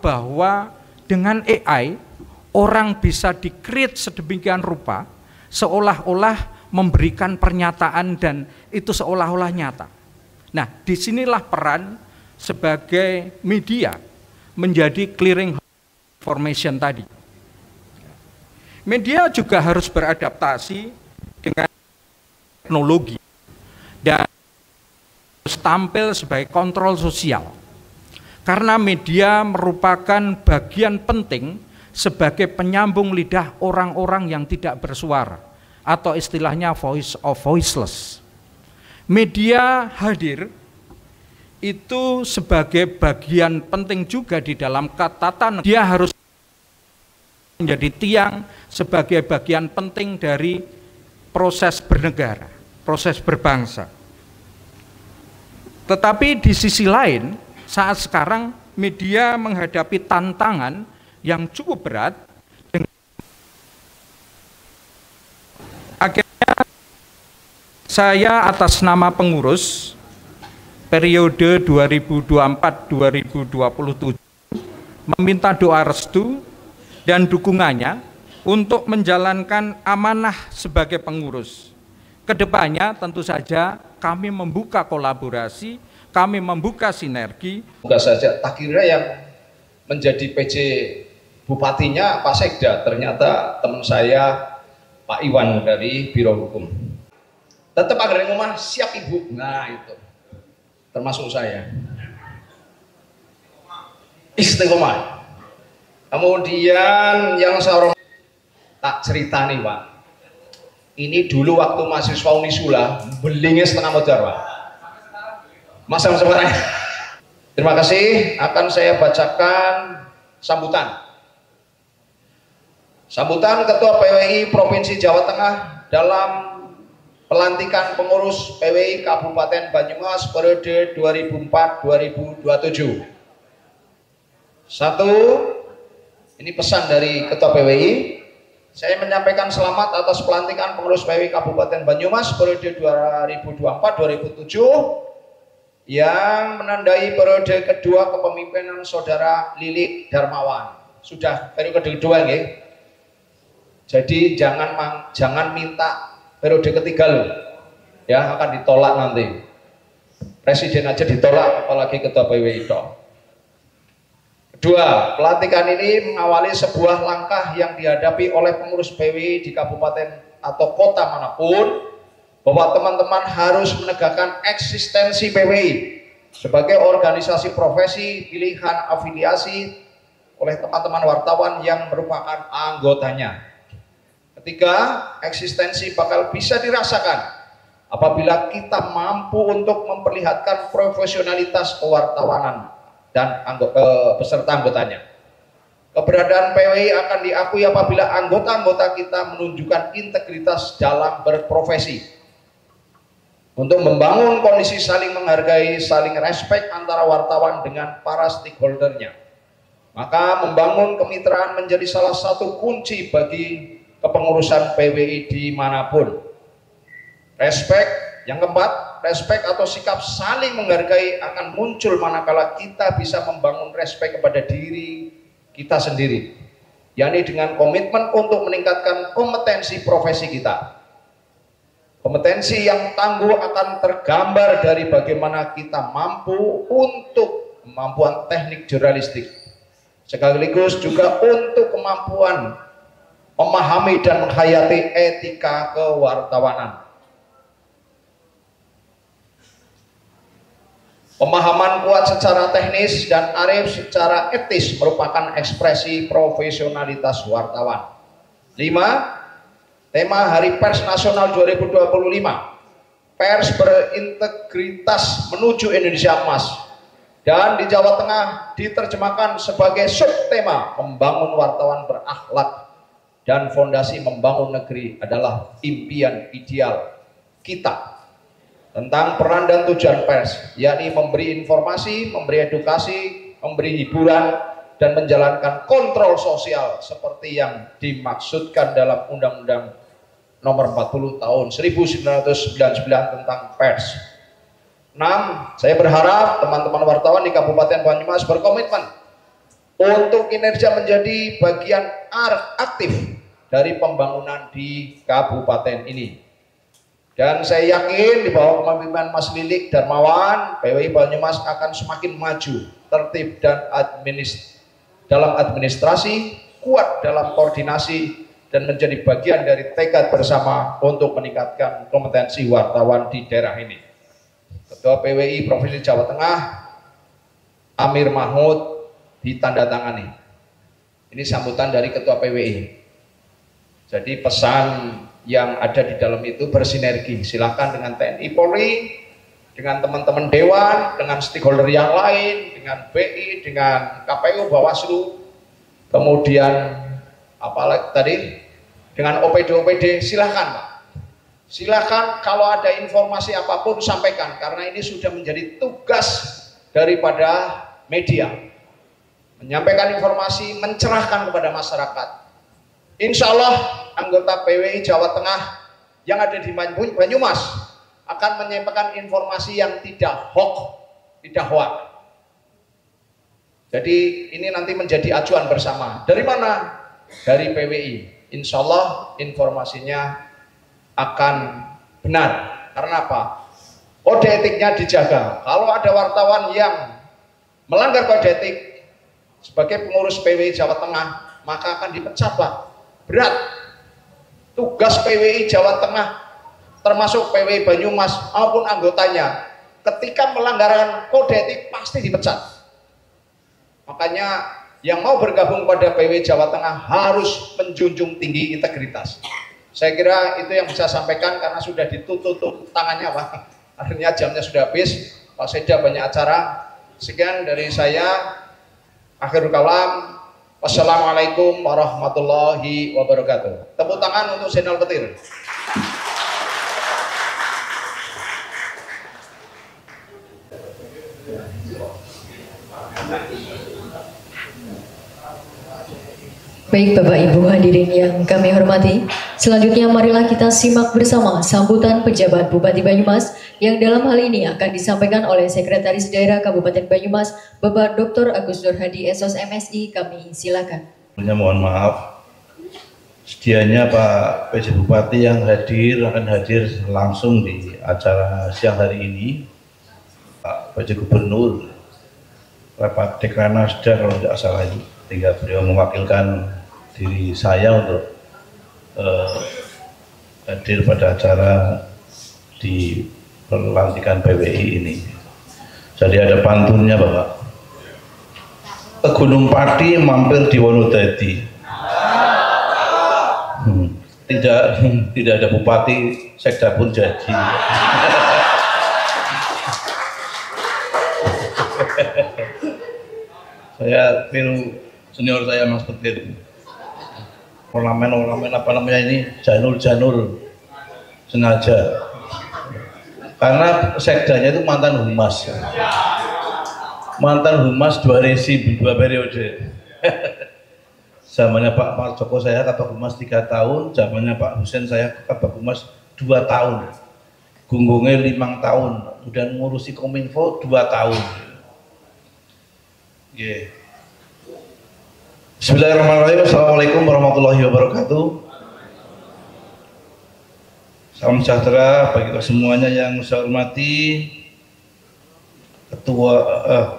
bahwa dengan AI orang bisa di-create sedemikian rupa seolah-olah memberikan pernyataan dan itu seolah-olah nyata. Nah, disinilah peran sebagai media menjadi clearing information tadi. Media juga harus beradaptasi dengan teknologi dan harus tampil sebagai kontrol sosial. Karena media merupakan bagian penting sebagai penyambung lidah orang-orang yang tidak bersuara atau istilahnya voice of voiceless. Media hadir itu sebagai bagian penting juga di dalam tatanan. Dia harus menjadi tiang sebagai bagian penting dari proses bernegara, proses berbangsa. Tetapi di sisi lain, saat sekarang media menghadapi tantangan yang cukup berat. Akhirnya saya atas nama pengurus periode 2024-2027 meminta doa restu dan dukungannya untuk menjalankan amanah sebagai pengurus. Kedepannya tentu saja kami membuka kolaborasi, kami membuka sinergi. Semoga saja tak kira yang menjadi PJ Bupatinya Pak Sekda, ternyata teman saya Pak Iwan dari Biro Hukum. Tetap agar rumah siap Ibu, nah itu termasuk saya. Istiqomah. Kemudian yang saya tak cerita nih Pak, ini dulu waktu mahasiswa Unisula belingnya setengah modar Pak. Masa sebenarnya. Terima kasih, akan saya bacakan sambutan. Sambutan Ketua PWI Provinsi Jawa Tengah dalam pelantikan pengurus PWI Kabupaten Banyumas periode 2004-2027. Satu, ini pesan dari Ketua PWI. Saya menyampaikan selamat atas pelantikan pengurus PWI Kabupaten Banyumas periode 2024-2027 yang menandai periode kedua kepemimpinan Saudara Lilik Darmawan. Sudah periode kedua nggih. Jadi jangan minta periode ketiga loh. Ya, akan ditolak nanti. Presiden aja ditolak apalagi Ketua PWI itu. Kedua, pelantikan ini mengawali sebuah langkah yang dihadapi oleh pengurus PWI di kabupaten atau kota manapun, bahwa teman-teman harus menegakkan eksistensi PWI sebagai organisasi profesi pilihan afiliasi oleh teman-teman wartawan yang merupakan anggotanya. Ketiga, eksistensi bakal bisa dirasakan apabila kita mampu untuk memperlihatkan profesionalitas kewartawanan dan peserta anggotanya. Keberadaan PWI akan diakui apabila anggota-anggota kita menunjukkan integritas dalam berprofesi. Untuk membangun kondisi saling menghargai, saling respect antara wartawan dengan para stakeholdernya. Maka membangun kemitraan menjadi salah satu kunci bagi kepengurusan PWI dimanapun. Respect, yang keempat, respect atau sikap saling menghargai akan muncul manakala kita bisa membangun respect kepada diri kita sendiri, yakni dengan komitmen untuk meningkatkan kompetensi profesi kita. Kompetensi yang tangguh akan tergambar dari bagaimana kita mampu untuk kemampuan teknik jurnalistik, sekaligus juga untuk kemampuan memahami dan menghayati etika kewartawanan. Pemahaman kuat secara teknis dan arif secara etis merupakan ekspresi profesionalitas wartawan. 5. Tema Hari Pers Nasional 2025, Pers Berintegritas Menuju Indonesia Emas, dan di Jawa Tengah diterjemahkan sebagai subtema Membangun Wartawan Berakhlak dan Fondasi Membangun Negeri adalah impian ideal kita. Tentang peran dan tujuan pers, yakni memberi informasi, memberi edukasi, memberi hiburan, dan menjalankan kontrol sosial seperti yang dimaksudkan dalam Undang-Undang Nomor 40 Tahun 1999 tentang pers. 6. Saya berharap teman-teman wartawan di Kabupaten Banyumas berkomitmen untuk kinerja menjadi bagian aktif dari pembangunan di kabupaten ini. Dan saya yakin di bawah kepemimpinan Mas Lilik Darmawan, PWI Banyumas akan semakin maju, tertib dan dalam administrasi, kuat dalam koordinasi, dan menjadi bagian dari tekad bersama untuk meningkatkan kompetensi wartawan di daerah ini. Ketua PWI Provinsi Jawa Tengah, Amir Mahmud, ditandatangani. Ini sambutan dari Ketua PWI. Jadi pesan yang ada di dalam itu bersinergi. Silakan dengan TNI Polri, dengan teman-teman Dewan, dengan stakeholder yang lain, dengan BI, dengan KPU, Bawaslu, kemudian apalagi tadi dengan OPD, silakan Pak. Silakan kalau ada informasi apapun sampaikan, karena ini sudah menjadi tugas daripada media. Menyampaikan informasi, mencerahkan kepada masyarakat. Insya Allah anggota PWI Jawa Tengah yang ada di Banyumas akan menyampaikan informasi yang tidak hoax, tidak hoax. Jadi ini nanti menjadi acuan bersama. Dari mana? Dari PWI. Insya Allah informasinya akan benar. Karena apa? Kode etiknya dijaga. Kalau ada wartawan yang melanggar kode etik sebagai pengurus PWI Jawa Tengah, maka akan dipecat Pak. Berat. Tugas PWI Jawa Tengah termasuk PWI Banyumas maupun anggotanya ketika melanggar kode etik pasti dipecat. Makanya yang mau bergabung pada PWI Jawa Tengah harus menjunjung tinggi integritas. Saya kira itu yang bisa sampaikan karena sudah ditutup tangannya Pak. Akhirnya jamnya sudah habis. Pak Seda banyak acara. Sekian dari saya. Akhirul kalam. Wassalamualaikum warahmatullahi wabarakatuh. Tepuk tangan untuk Zainal Petir. Baik Bapak Ibu hadirin yang kami hormati, selanjutnya marilah kita simak bersama sambutan pejabat Bupati Banyumas yang dalam hal ini akan disampaikan oleh Sekretaris Daerah Kabupaten Banyumas, Bapak Dr. Agus Nur Hadi SOS MSI. Kami silakan. Mohon maaf, sedianya Pak PJ Bupati yang akan hadir langsung di acara siang hari ini, Pak PJ Gubernur, Bapak Dekranasda kalau tidak salah ini, tinggal beliau mewakilkan diri saya untuk hadir pada acara di pelantikan PWI ini. Jadi ada pantunnya Bapak. Ke Gunung Pati mampir di Wonodadi. Tidak ada bupati, sekda pun jadi. Saya tiru senior saya Mas Petir. Ornamen apa namanya ini, janur sengaja karena sekdanya itu mantan humas dua periode. Zamannya Pak Joko saya Kabag Humas 3 tahun, zamannya Pak Husen saya Kabag Humas 2 tahun, gunggungnya 5 tahun, kemudian ngurusi Kominfo 2 tahun. Yeah. Bismillahirrahmanirrahim. Assalamualaikum warahmatullahi wabarakatuh. Salam sejahtera bagi semuanya yang saya hormati.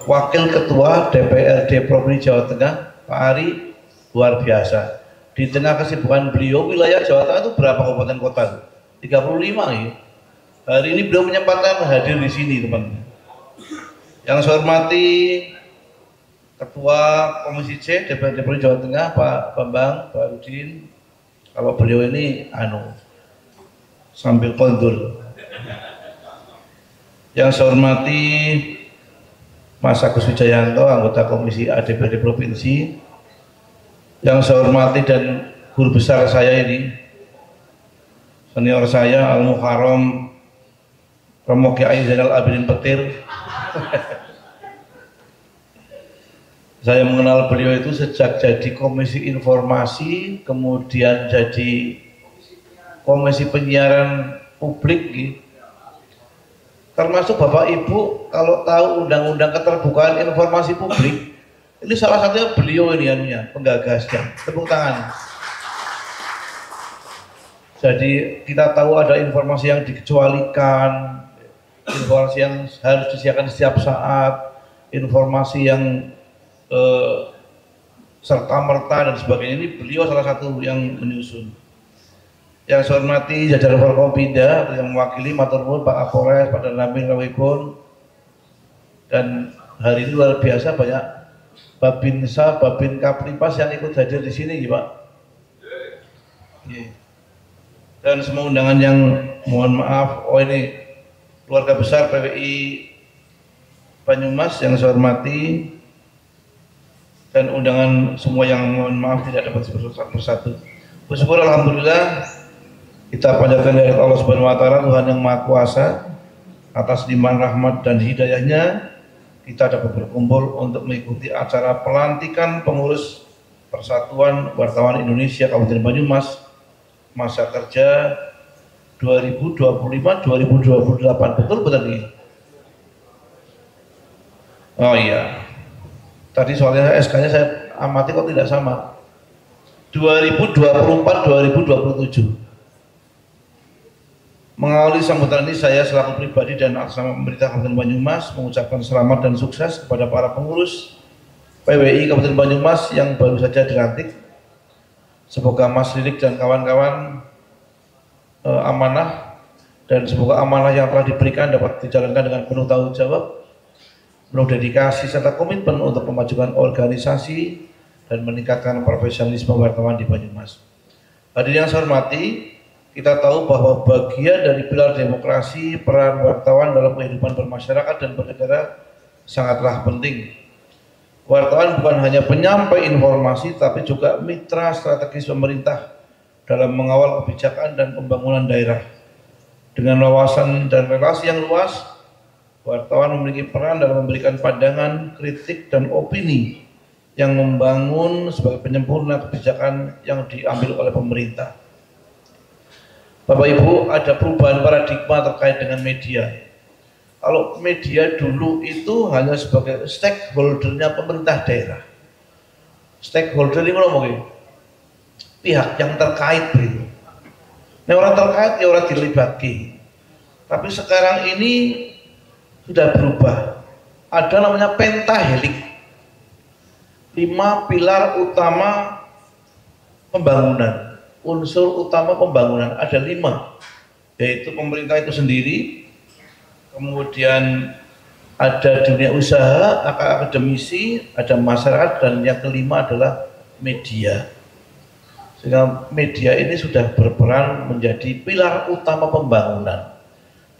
Wakil Ketua DPRD Provinsi Jawa Tengah Pak Ari, luar biasa. Di tengah kesibukan beliau, wilayah Jawa Tengah itu berapa kabupaten kota? 35 ya. Hari ini beliau menyempatkan hadir di sini teman. Yang saya hormati Ketua Komisi C DPRD Provinsi Jawa Tengah Pak Bambang, Pak Udin. Kalau beliau ini sambil kondul. Yang saya hormati Mas Agus Wijayanto, anggota Komisi A DPRD Provinsi. Yang saya hormati dan guru besar saya ini, senior saya Al Muharram Romo Kiai Zainal Abidin Petir. Saya mengenal beliau itu sejak jadi Komisi Informasi, kemudian jadi Komisi Penyiaran Publik. Termasuk Bapak Ibu kalau tahu Undang-Undang Keterbukaan Informasi Publik, Ini salah satunya beliau ini anunya, penggagasnya. Tepuk tangan. Jadi kita tahu ada informasi yang dikecualikan, informasi yang harus disediakan setiap saat, informasi yang serta-merta dan sebagainya. Ini beliau salah satu yang menyusun. Yang saya hormati jajaran Forkompinda yang mewakili matur nuwun Pak Kapolres, Pak Danramil Rawikun, dan hari ini luar biasa banyak Babinsa, Babin Kaplipas yang ikut hadir di sini, ya Pak. Dan semua undangan yang mohon maaf, ini keluarga besar PWI Banyumas yang saya hormati, dan undangan semua yang mohon maaf tidak dapat disebut persatu. Bersyukur alhamdulillah kita panjatkan dari Allah Subhanahu wa taala, Tuhan yang Maha Kuasa, atas limpahan rahmat dan hidayahnya kita dapat berkumpul untuk mengikuti acara pelantikan pengurus Persatuan Wartawan Indonesia Kabupaten Banyumas masa kerja 2025-2028. Betul ini? Oh iya, tadi soalnya SK-nya saya amati kok tidak sama. 2024-2027. Mengawali sambutan ini, saya selaku pribadi dan atas nama pemerintah Kabupaten Banyumas mengucapkan selamat dan sukses kepada para pengurus PWI Kabupaten Banyumas yang baru saja dilantik. Semoga Mas Lilik dan kawan-kawan amanah, dan semoga amanah yang telah diberikan dapat dijalankan dengan penuh tanggung jawab, penuh dedikasi serta komitmen untuk memajukan organisasi dan meningkatkan profesionalisme wartawan di Banyumas. Hadirin yang saya hormati, kita tahu bahwa bagian dari pilar demokrasi, peran wartawan dalam kehidupan bermasyarakat dan bernegara sangatlah penting. Wartawan bukan hanya penyampai informasi, tapi juga mitra strategis pemerintah dalam mengawal kebijakan dan pembangunan daerah. Dengan wawasan dan relasi yang luas, wartawan memiliki peran dalam memberikan pandangan, kritik, dan opini yang membangun sebagai penyempurna kebijakan yang diambil oleh pemerintah. Bapak Ibu, ada perubahan paradigma terkait dengan media. Kalau media dulu itu hanya sebagai stakeholdernya pemerintah daerah. Stakeholder ini ngomongin pihak yang terkait gitu. Nah, orang terkait ya orang dilibatkan. Tapi sekarang ini sudah berubah. Ada namanya pentahelik. 5 pilar utama pembangunan. Unsur utama pembangunan ada 5, yaitu pemerintah itu sendiri, kemudian ada dunia usaha, akademisi, ada masyarakat, dan yang kelima adalah media. Sehingga media ini sudah berperan menjadi pilar utama pembangunan,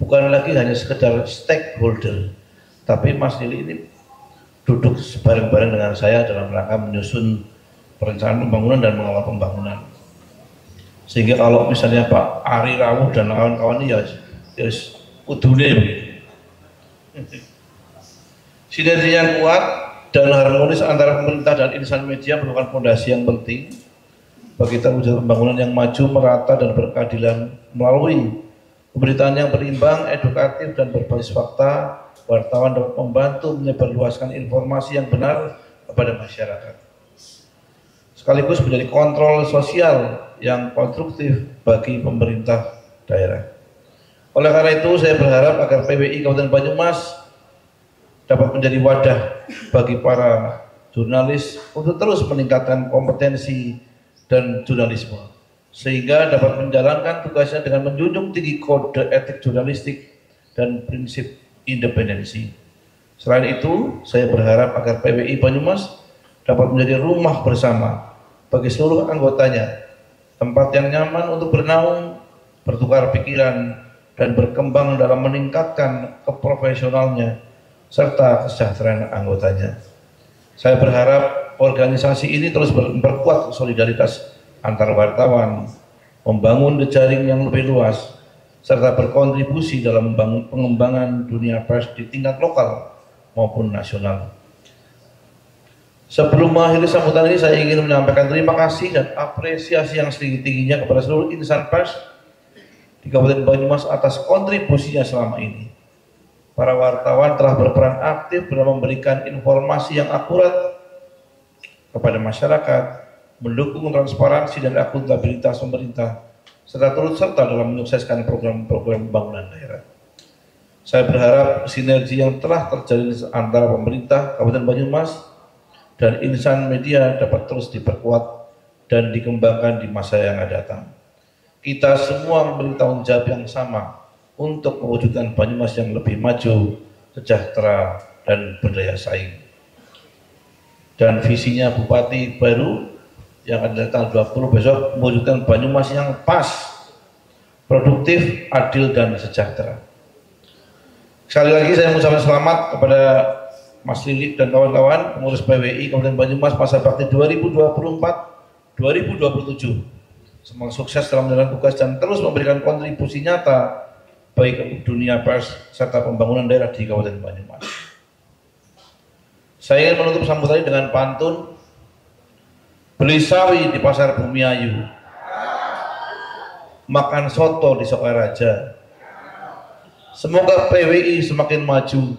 bukan lagi hanya sekedar stakeholder, tapi Mas Lili ini duduk bareng-bareng dengan saya dalam rangka menyusun perencanaan pembangunan dan mengawal pembangunan. Sehingga kalau misalnya Pak Ari Rawuh dan kawan-kawan ini ya kudune begitu. Sinergi yang kuat dan harmonis antara pemerintah dan insan media merupakan fondasi yang penting bagi terwujud pembangunan yang maju, merata, dan berkeadilan. Melalui pemberitaan yang berimbang, edukatif, dan berbasis fakta, wartawan dapat membantu menyebarluaskan informasi yang benar kepada masyarakat, sekaligus menjadi kontrol sosial yang konstruktif bagi pemerintah daerah. Oleh karena itu, saya berharap agar PWI Kabupaten Banyumas dapat menjadi wadah bagi para jurnalis untuk terus meningkatkan kompetensi dan jurnalisme, sehingga dapat menjalankan tugasnya dengan menjunjung tinggi kode etik jurnalistik dan prinsip independensi. Selain itu, saya berharap agar PWI Banyumas dapat menjadi rumah bersama bagi seluruh anggotanya, tempat yang nyaman untuk bernaung, bertukar pikiran, dan berkembang dalam meningkatkan keprofesionalnya serta kesejahteraan anggotanya. Saya berharap organisasi ini terus memperkuat solidaritas antar wartawan, membangun jejaring yang lebih luas, serta berkontribusi dalam membangun pengembangan dunia pers di tingkat lokal maupun nasional. Sebelum mengakhiri sambutan ini, saya ingin menyampaikan terima kasih dan apresiasi yang setinggi-tingginya kepada seluruh insan pers di Kabupaten Banyumas atas kontribusinya selama ini. Para wartawan telah berperan aktif dalam memberikan informasi yang akurat kepada masyarakat, mendukung transparansi dan akuntabilitas pemerintah, serta turut serta dalam menyukseskan program-program pembangunan daerah. Saya berharap sinergi yang telah terjalin antara pemerintah Kabupaten Banyumas dan insan media dapat terus diperkuat dan dikembangkan di masa yang akan datang. Kita semua memiliki tanggung jawab yang sama untuk mewujudkan Banyumas yang lebih maju, sejahtera, dan berdaya saing. Dan visinya Bupati baru yang akan datang 20 besok mewujudkan Banyumas yang pas, produktif, adil, dan sejahtera. Sekali lagi saya mengucapkan selamat kepada Mas Lilik dan kawan-kawan pengurus PWI Kabupaten Banyumas masa bakti 2024-2027. Semoga sukses dalam menjalankan tugas dan terus memberikan kontribusi nyata baik dunia pers serta pembangunan daerah di Kabupaten Banyumas. Saya ingin menutup sambutan dengan pantun, beli sawi di pasar Bumiayu, makan soto di Sokaraja. Semoga PWI semakin maju,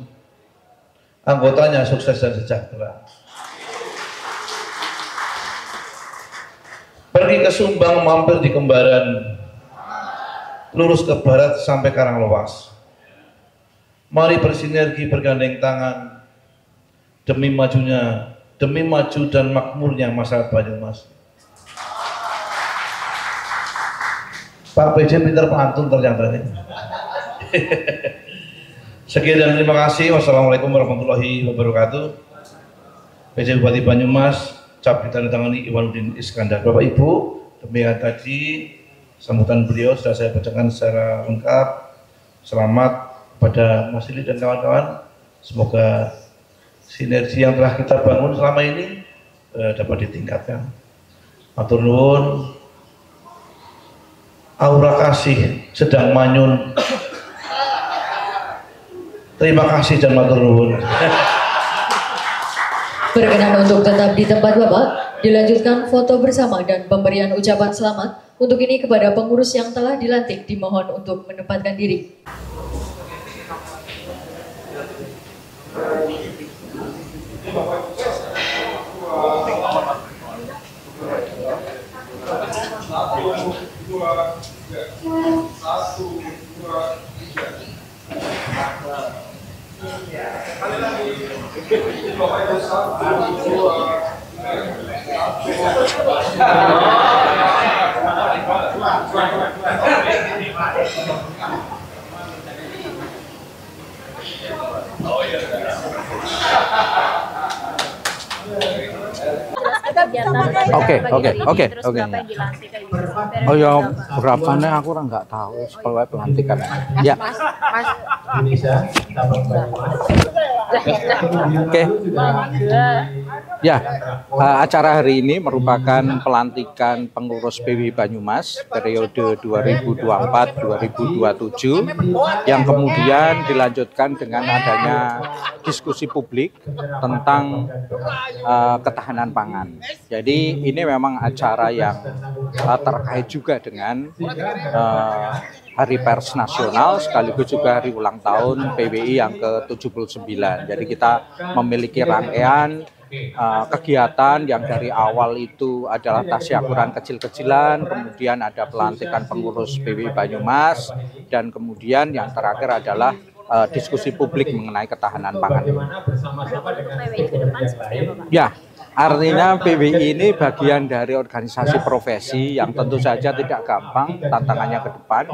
anggotanya sukses dan sejahtera. Pergi ke Sumbang, mampir di Kembaran, lurus ke barat sampai Karanglewas. Mari bersinergi bergandeng tangan demi majunya, demi maju dan makmurnya masyarakat Banyumas. Pak PJ pinter pantun ternyata ini. Sekian dan terima kasih. Wassalamualaikum warahmatullahi wabarakatuh. PJ Bupati Banyumas, cap ditandatangani Iwanuddin Iskandar. Bapak Ibu, demikian tadi sambutan beliau sudah saya bacakan secara lengkap. Selamat kepada Mas Lili dan kawan-kawan. Semoga sinergi yang telah kita bangun selama ini dapat ditingkatkan. Matur nuwun. Aura kasih sedang manyun. Terima kasih dan matur nuwun. Berkenan untuk tetap di tempat Bapak, dilanjutkan foto bersama dan pemberian ucapan selamat. Untuk ini kepada pengurus yang telah dilantik dimohon untuk menempatkan diri. Oke. Oh ya, berapanya aku orang nggak tahu kalau pelantikan. Ya. Oke. Ya, acara hari ini merupakan pelantikan pengurus PWI Banyumas periode 2024-2027 yang kemudian dilanjutkan dengan adanya diskusi publik tentang ketahanan pangan. Jadi ini memang acara yang terkait juga dengan Hari Pers Nasional sekaligus juga hari ulang tahun PWI yang ke-79. Jadi kita memiliki rangkaian kegiatan yang dari awal itu adalah tasyakuran kecil-kecilan, kemudian ada pelantikan pengurus PWI Banyumas, dan kemudian yang terakhir adalah diskusi publik mengenai ketahanan pangan. Ya, artinya PWI ini bagian dari organisasi profesi yang tentu saja tidak gampang tantangannya ke depan.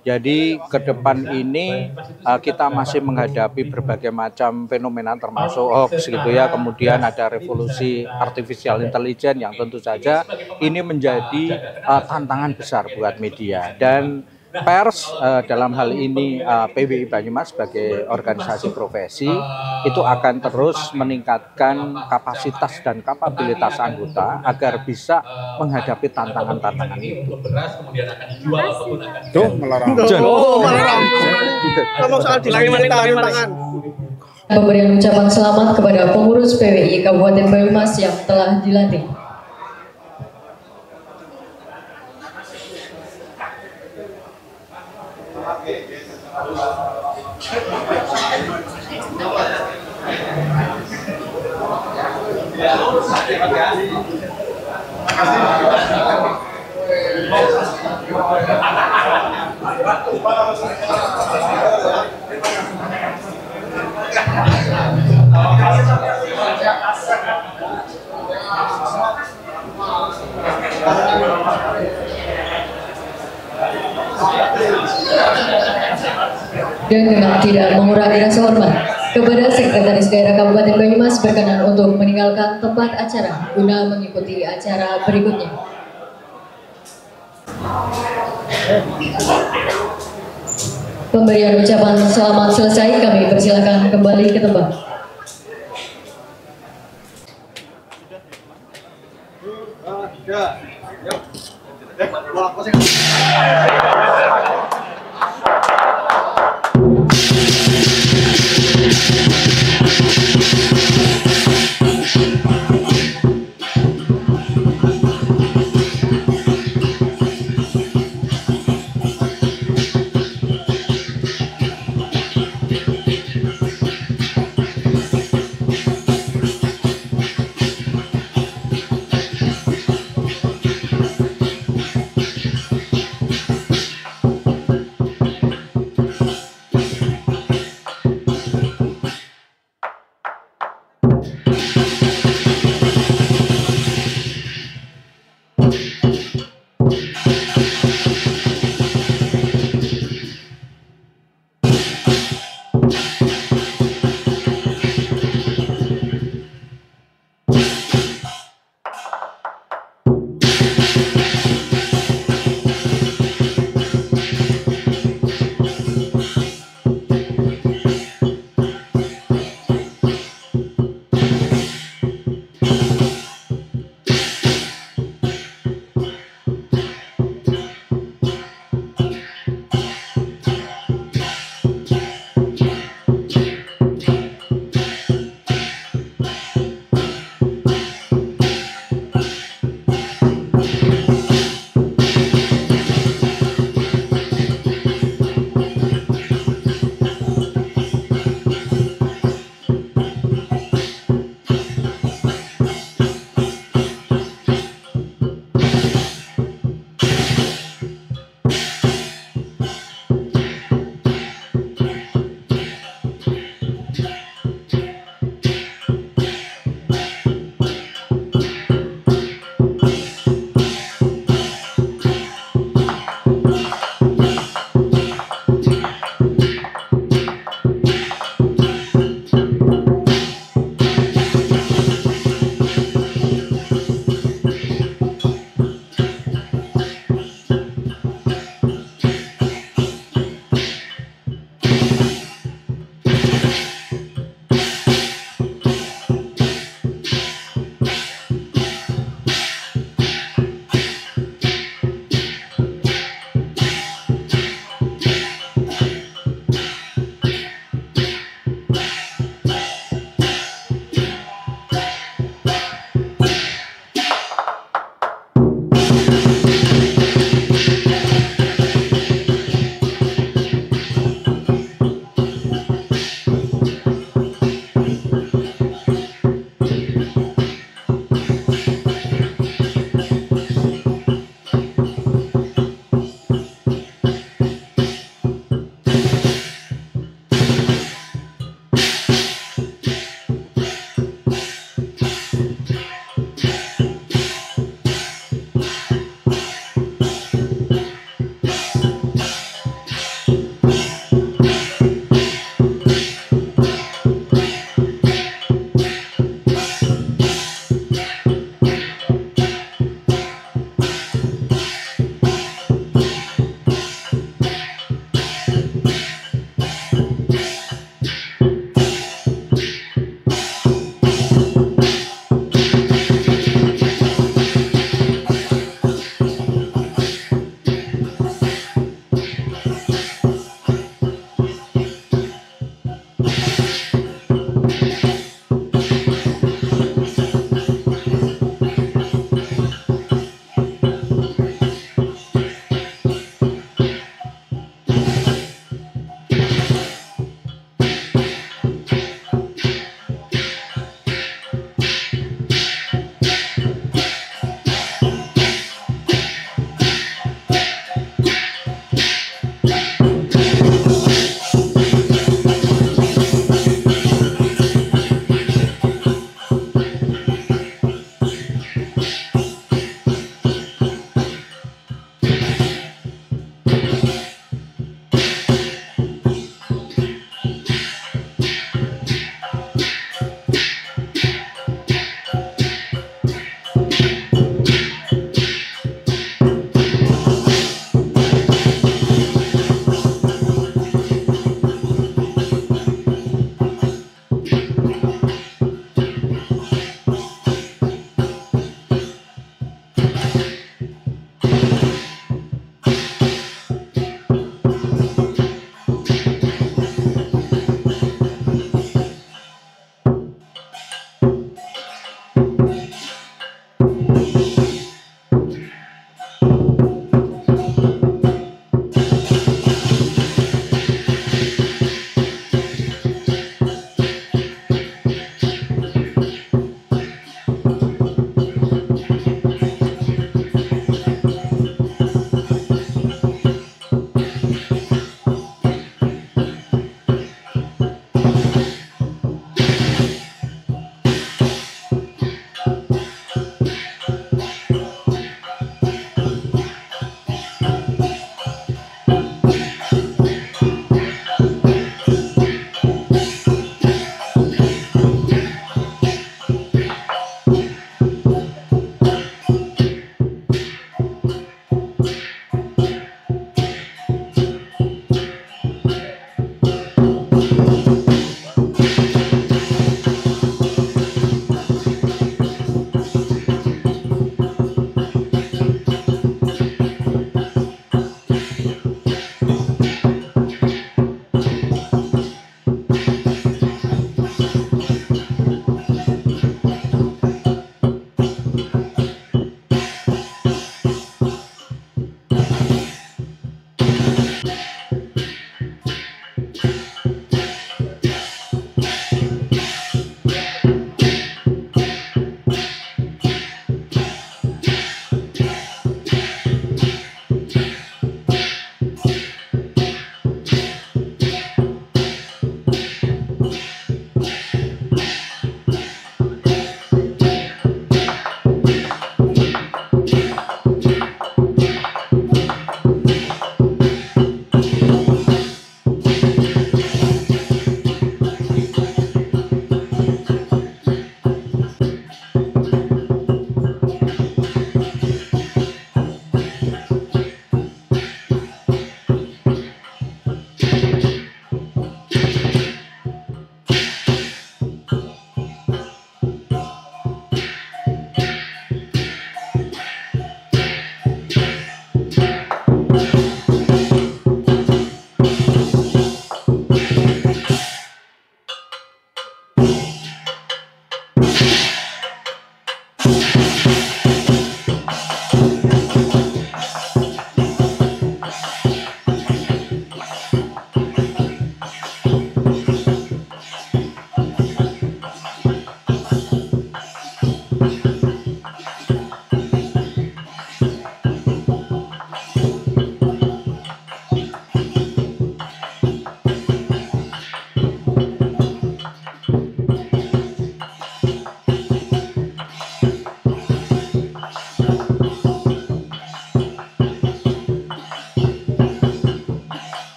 Jadi ke depan ini kita masih menghadapi berbagai macam fenomena termasuk hoax gitu ya. Kemudian ada revolusi artificial intelligence yang tentu saja ini menjadi tantangan besar buat media. Dan pers dalam hal ini PWI Banyumas sebagai organisasi profesi itu akan terus meningkatkan kapasitas dan kapabilitas anggota agar bisa menghadapi tantangan-tantangan itu. Pemberian ucapan selamat kepada pengurus PWI Kabupaten Banyumas yang telah dilantik. Ya, Dan dengan tidak mengurangi rasa hormat kepada Sekretaris Daerah Kabupaten Banyumas berkenan untuk meninggalkan tempat acara guna mengikuti acara berikutnya. Pemberian ucapan selamat selesai, kami persilakan kembali ke tempat.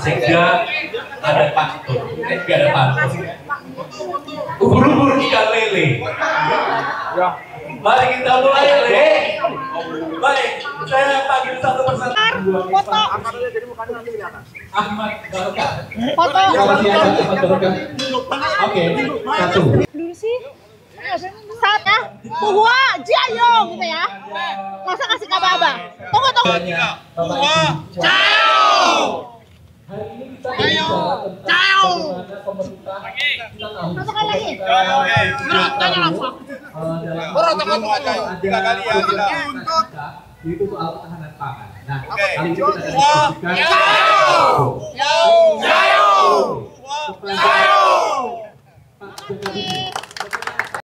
sehingga ada faktor, nggak ada faktor. Ubur-ubur ikan lele. Mari kita mulai, Le. Baik, saya panggil satu persatu. Foto. Ahmad Barokah. Foto. Oke, satu. Dulu sih. Saat ya, Tuhua, Jayong gitu ya. Masa kasih kabar abang. Tunggu. Tuhua, Jayong. Satu kali lagi. Tanya langsung. Tiga kali ya. Itu soal ketahanan pangan. Nah, kali ini kita diskusikan.